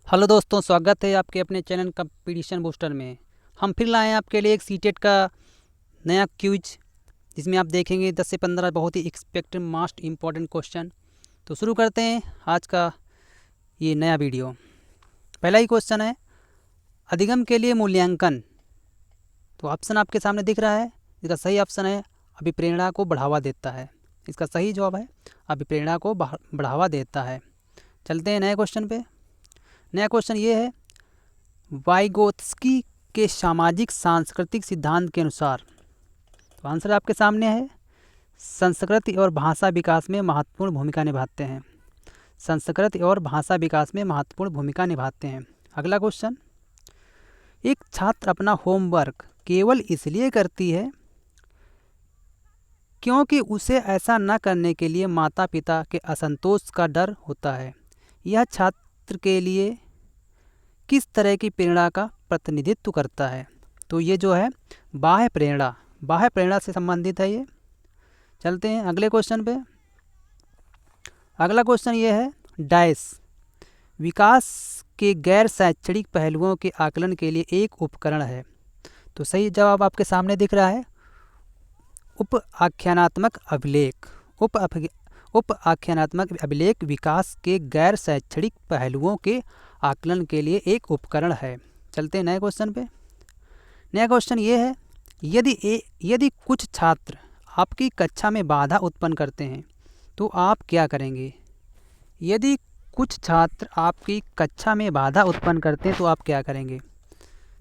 Hello दोस्तों, स्वागत है आपके अपने चैनल कंपटीशन बूस्टर में। हम फिर लाए हैं आपके लिए एक सीटेट का नया क्विज, जिसमें आप देखेंगे 10 से 15 बहुत ही एक्सपेक्टेड मोस्ट इम्पॉर्टेंट क्वेश्चन। तो शुरू करते हैं आज का ये नया वीडियो। पहला ही क्वेश्चन है, अधिगम के लिए मूल्यांकन। तो ऑप्शन आपके सामने दिख रहा है। इसका सही ऑप्शन है अभिप्रेरणा को बढ़ावा देता है। इसका सही जवाब है अभिप्रेरणा को बढ़ावा देता है। चलते हैं नए क्वेश्चन पे। नया क्वेश्चन ये है, वाइगोत्स्की के सामाजिक सांस्कृतिक सिद्धांत के अनुसार। तो आंसर आपके सामने है, संस्कृति और भाषा विकास में महत्वपूर्ण भूमिका निभाते हैं। संस्कृति और भाषा विकास में महत्वपूर्ण भूमिका निभाते हैं। अगला क्वेश्चन, एक छात्र अपना होमवर्क केवल इसलिए करती है क्योंकि उसे ऐसा न करने के लिए माता पिता के असंतोष का डर होता है। यह छात्र के लिए किस तरह की प्रेरणा का प्रतिनिधित्व करता है? तो ये जो है बाह्य प्रेरणा से संबंधित है ये। चलते हैं अगले क्वेश्चन पे। अगला क्वेश्चन ये है, डैश विकास के गैर शैक्षणिक पहलुओं के आकलन के लिए एक उपकरण है। तो सही जवाब आपके सामने दिख रहा है, उप आख्यानात्मक अभिलेख। उप आख्यानात्मक अभिलेख विकास के गैर शैक्षणिक पहलुओं के आकलन के लिए एक उपकरण है। चलते हैं नए क्वेश्चन पे। नया क्वेश्चन ये है, यदि कुछ छात्र आपकी कक्षा में बाधा उत्पन्न करते हैं तो आप क्या करेंगे? यदि कुछ छात्र आपकी कक्षा में बाधा उत्पन्न करते हैं तो आप क्या करेंगे?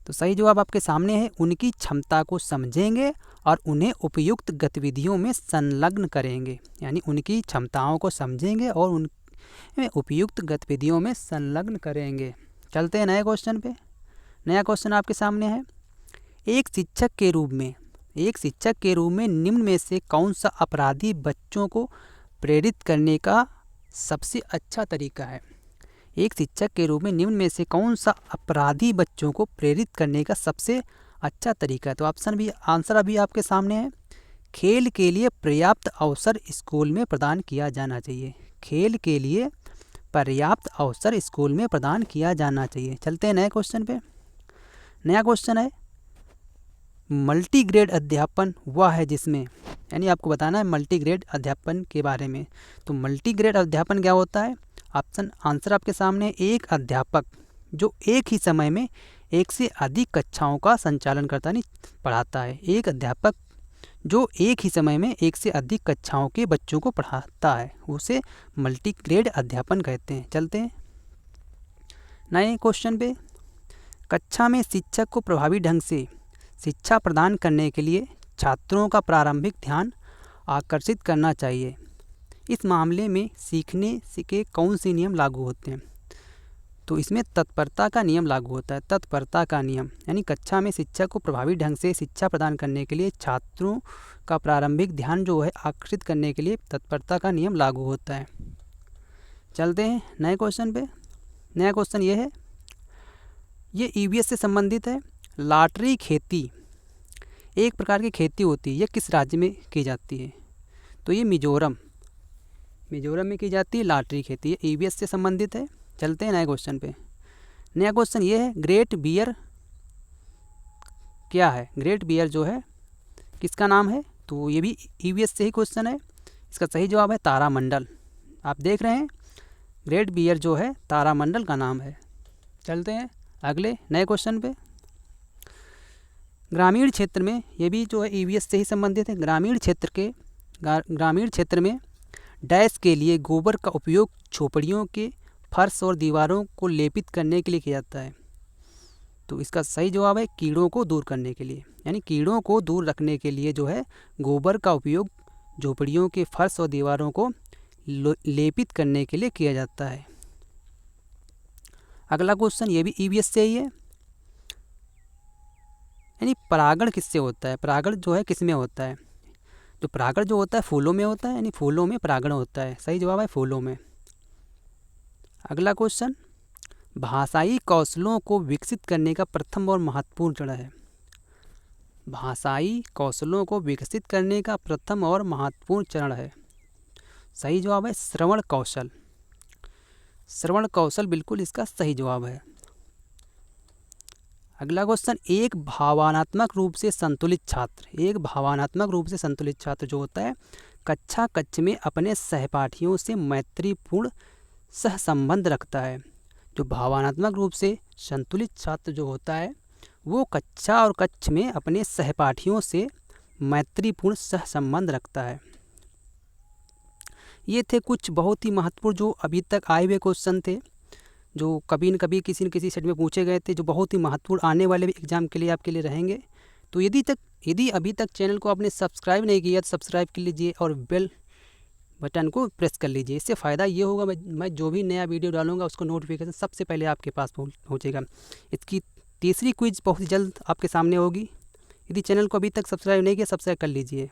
तो सही जवाब आपके सामने है, उनकी क्षमता को समझेंगे और उन्हें उपयुक्त गतिविधियों में संलग्न करेंगे। यानी उनकी क्षमताओं को समझेंगे और उनमें उपयुक्त गतिविधियों में संलग्न करेंगे। चलते हैं नए क्वेश्चन पे। नया क्वेश्चन आपके सामने है, एक शिक्षक के रूप में निम्न में से कौन सा अपराधी बच्चों को प्रेरित करने का सबसे अच्छा तरीका है? एक शिक्षक के रूप में निम्न में से कौन सा अपराधी बच्चों को प्रेरित करने का सबसे अच्छा तरीका है? तो आंसर अभी आपके सामने है, खेल के लिए पर्याप्त अवसर स्कूल में प्रदान किया जाना चाहिए। खेल के लिए पर्याप्त अवसर स्कूल में प्रदान किया जाना चाहिए। चलते हैं नए क्वेश्चन पे। नया क्वेश्चन है, मल्टीग्रेड अध्यापन वह है जिसमें, यानी आपको बताना है मल्टीग्रेड अध्यापन के बारे में। तो मल्टीग्रेड अध्यापन क्या होता है? आंसर आपके सामने, एक अध्यापक जो एक ही समय में एक से अधिक कक्षाओं का संचालन करता नहीं पढ़ाता है। एक अध्यापक जो एक ही समय में एक से अधिक कक्षाओं के बच्चों को पढ़ाता है, उसे मल्टीग्रेड अध्यापन कहते हैं। चलते हैं नए क्वेश्चन पे। कक्षा में शिक्षक को प्रभावी ढंग से शिक्षा प्रदान करने के लिए छात्रों का प्रारंभिक ध्यान आकर्षित करना चाहिए। इस मामले में सीखने के कौन से नियम लागू होते हैं? तो इसमें तत्परता का नियम लागू होता है। तत्परता का नियम, यानी कक्षा में शिक्षक को प्रभावी ढंग से शिक्षा प्रदान करने के लिए छात्रों का प्रारंभिक ध्यान जो है आकर्षित करने के लिए तत्परता का नियम लागू होता है। चलते हैं नए क्वेश्चन पे। नया क्वेश्चन ये है, ये ईवीएस से संबंधित है। लॉटरी खेती एक प्रकार की खेती होती है, यह किस राज्य में की जाती है? तो ये मिजोरम में की जाती है लॉटरी खेती। ये ईवीएस से संबंधित है। चलते हैं नए क्वेश्चन पे। नया क्वेश्चन ये है, ग्रेट बियर क्या है? ग्रेट बियर जो है किसका नाम है? तो ये भी ईवीएस से ही क्वेश्चन है। इसका सही जवाब है तारामंडल। आप देख रहे हैं, ग्रेट बियर जो है तारामंडल का नाम है। चलते हैं अगले नए क्वेश्चन पे। ग्रामीण क्षेत्र में, ये भी जो है ईवीएस से ही संबंधित है। ग्रामीण क्षेत्र में डैश के लिए गोबर का उपयोग झोपड़ियों के फर्श और दीवारों को लेपित करने के लिए किया जाता है। तो इसका सही जवाब है कीड़ों को दूर करने के लिए, यानी कीड़ों को दूर रखने के लिए जो है गोबर का उपयोग झोपड़ियों के फर्श और दीवारों को लेपित करने के लिए किया जाता है। अगला क्वेश्चन ये भी ईवीएस से ही है, यानी परागण किससे होता है? परागण जो है किस में होता है? तो परागण जो होता है फूलों में होता है, यानी फूलों में परागण होता है। सही जवाब है फूलों में। अगला क्वेश्चन, भाषाई कौशलों को विकसित करने का प्रथम और महत्वपूर्ण चरण है। भाषाई कौशलों को विकसित करने का प्रथम और महत्वपूर्ण चरण है। सही जवाब है श्रवण कौशल। श्रवण कौशल बिल्कुल इसका सही जवाब है। अगला क्वेश्चन, एक भावनात्मक रूप से संतुलित छात्र, एक भावनात्मक रूप से संतुलित छात्र जो होता है कक्षा कक्ष में अपने सहपाठियों से मैत्रीपूर्ण सहसंबंध रखता है। जो भावनात्मक रूप से संतुलित छात्र जो होता है वो कक्षा और कक्ष में अपने सहपाठियों से मैत्रीपूर्ण सहसंबंध रखता है। ये थे कुछ बहुत ही महत्वपूर्ण जो अभी तक आए हुए क्वेश्चन थे, जो कभी न कभी किसी न किसी सेट में पूछे गए थे, जो बहुत ही महत्वपूर्ण आने वाले भी एग्जाम के लिए आपके लिए रहेंगे। तो यदि अभी तक चैनल को आपने सब्सक्राइब नहीं किया तो सब्सक्राइब कर लीजिए और बेल बटन को प्रेस कर लीजिए। इससे फ़ायदा ये होगा मैं जो भी नया वीडियो डालूंगा उसको नोटिफिकेशन सबसे पहले आपके पास पहुँचेगा। इसकी तीसरी क्विज बहुत जल्द आपके सामने होगी। यदि चैनल को अभी तक सब्सक्राइब नहीं किया सब्सक्राइब कर लीजिए।